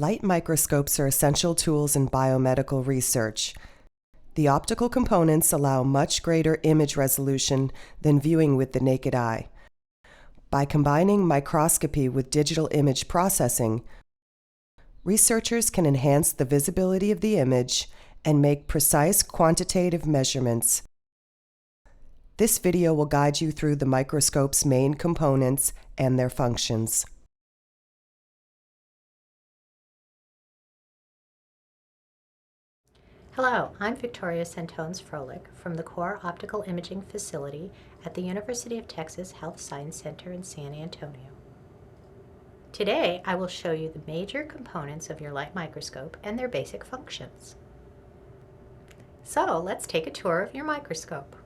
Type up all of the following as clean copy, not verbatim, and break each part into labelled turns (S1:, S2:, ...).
S1: Light microscopes are essential tools in biomedical research. The optical components allow much greater image resolution than viewing with the naked eye. By combining microscopy with digital image processing, researchers can enhance the visibility of the image and make precise quantitative measurements. This video will guide you through the microscope's main components and their functions.
S2: Hello, I'm Victoria Santones-Froelich from the Core Optical Imaging Facility at the University of Texas Health Science Center in San Antonio. Today, I will show you the major components of your light microscope and their basic functions. So, let's take a tour of your microscope.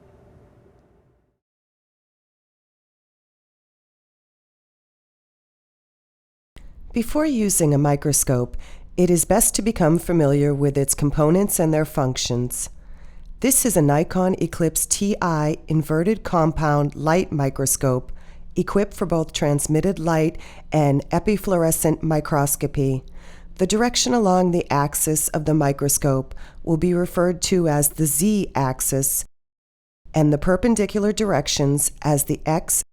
S1: Before using a microscope, it is best to become familiar with its components and their functions. This is a Nikon Eclipse TI inverted compound light microscope equipped for both transmitted light and epifluorescent microscopy. The direction along the axis of the microscope will be referred to as the Z-axis, and the perpendicular directions as the X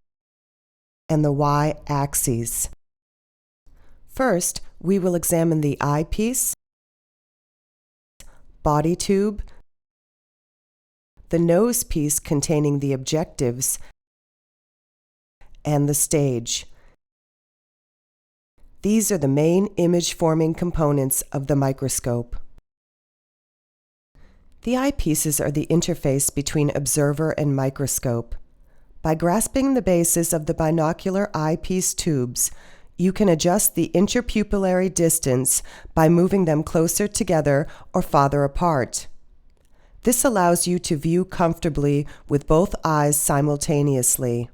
S1: and the Y axes. First, we will examine the eyepiece, body tube, the nose piece containing the objectives, and the stage. These are the main image-forming components of the microscope. The eyepieces are the interface between observer and microscope. By grasping the bases of the binocular eyepiece tubes, you can adjust the interpupillary distance by moving them closer together or farther apart. This allows you to view comfortably with both eyes simultaneously.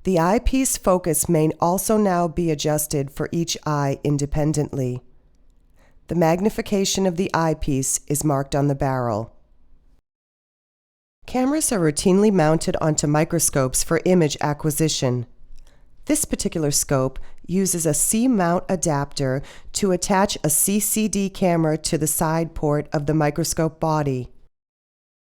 S1: The eyepiece focus may also now be adjusted for each eye independently. The magnification of the eyepiece is marked on the barrel. Cameras are routinely mounted onto microscopes for image acquisition. This particular scope uses a C-mount adapter to attach a CCD camera to the side port of the microscope body.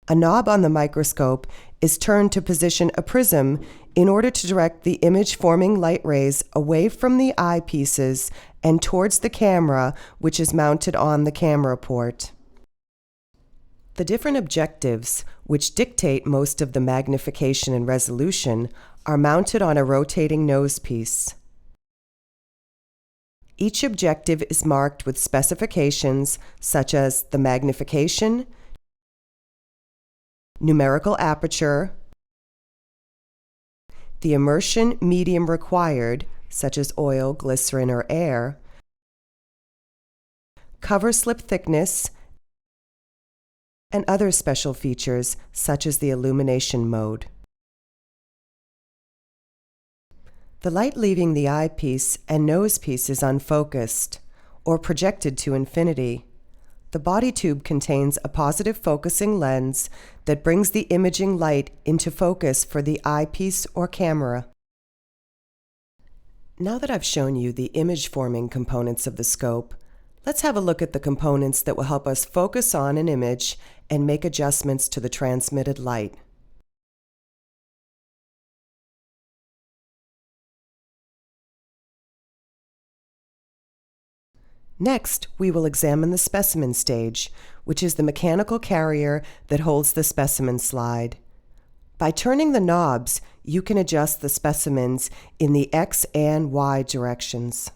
S1: A knob on the microscope is turned to position a prism in order to direct the image-forming light rays away from the eyepieces and towards the camera, which is mounted on the camera port. The different objectives, which dictate most of the magnification and resolution, are mounted on a rotating nose piece. Each objective is marked with specifications such as the magnification, numerical aperture, the immersion medium required, such as oil, glycerin, or air, cover slip thickness, and other special features such as the illumination mode. The light leaving the eyepiece and nose piece is unfocused, or projected to infinity. The body tube contains a positive focusing lens that brings the imaging light into focus for the eyepiece or camera. Now that I've shown you the image-forming components of the scope, let's have a look at the components that will help us focus on an image and make adjustments to the transmitted light. Next, we will examine the specimen stage, which is the mechanical carrier that holds the specimen slide. By turning the knobs, you can adjust the specimens in the X and Y directions.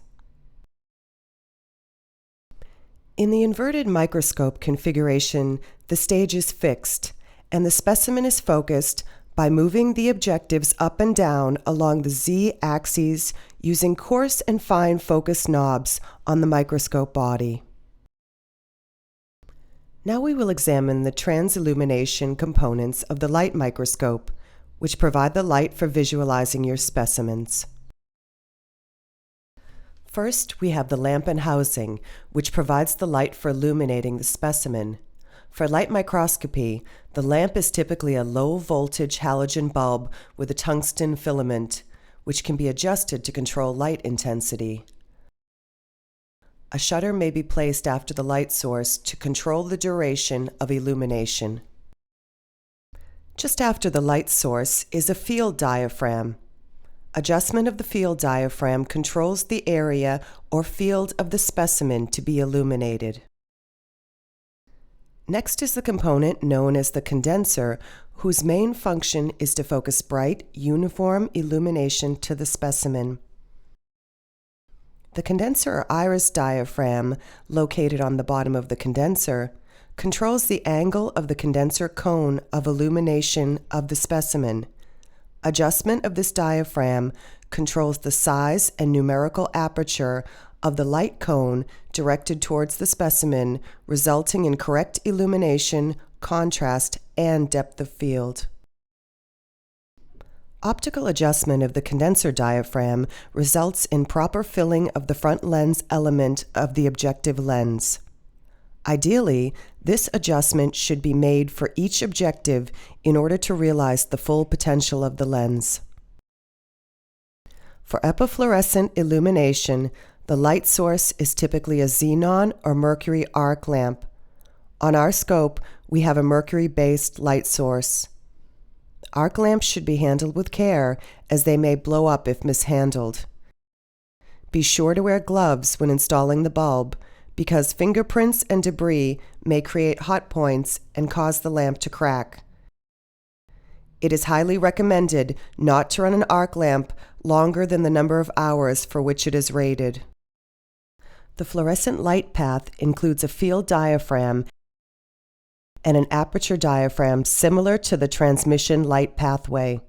S1: In the inverted microscope configuration, the stage is fixed, and the specimen is focused by moving the objectives up and down along the Z-axes using coarse and fine focus knobs on the microscope body. Now we will examine the transillumination components of the light microscope, which provide the light for visualizing your specimens. First, we have the lamp and housing, which provides the light for illuminating the specimen. For light microscopy, the lamp is typically a low-voltage halogen bulb with a tungsten filament, which can be adjusted to control light intensity. A shutter may be placed after the light source to control the duration of illumination. Just after the light source is a field diaphragm. Adjustment of the field diaphragm controls the area or field of the specimen to be illuminated. Next is the component known as the condenser, whose main function is to focus bright, uniform illumination to the specimen. The condenser or iris diaphragm, located on the bottom of the condenser, controls the angle of the condenser cone of illumination of the specimen. Adjustment of this diaphragm controls the size and numerical aperture of the light cone directed towards the specimen, resulting in correct illumination, contrast, and depth of field. Optical adjustment of the condenser diaphragm results in proper filling of the front lens element of the objective lens. Ideally, this adjustment should be made for each objective in order to realize the full potential of the lens. For epifluorescent illumination, the light source is typically a xenon or mercury arc lamp. On our scope, we have a mercury-based light source. Arc lamps should be handled with care, as they may blow up if mishandled. Be sure to wear gloves when installing the bulb, because fingerprints and debris may create hot points and cause the lamp to crack. It is highly recommended not to run an arc lamp longer than the number of hours for which it is rated. The fluorescent light path includes a field diaphragm and an aperture diaphragm similar to the transmission light pathway.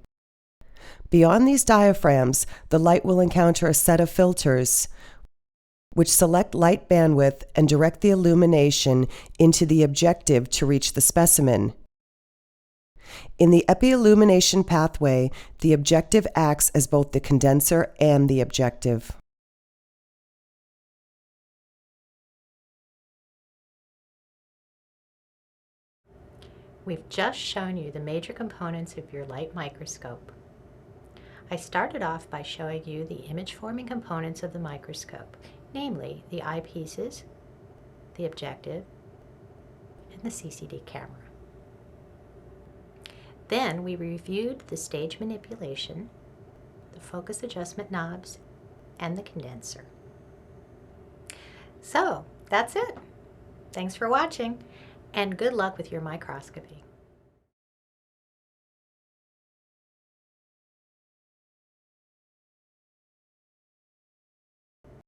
S1: Beyond these diaphragms, the light will encounter a set of filters, which select light bandwidth and direct the illumination into the objective to reach the specimen. In the epi-illumination pathway, the objective acts as both the condenser and the objective.
S2: We've just shown you the major components of your light microscope. I started off by showing you the image-forming components of the microscope, namely the eyepieces, the objective, and the CCD camera. Then we reviewed the stage manipulation, the focus adjustment knobs, and the condenser. So that's it. Thanks for watching, and good luck with your microscopy.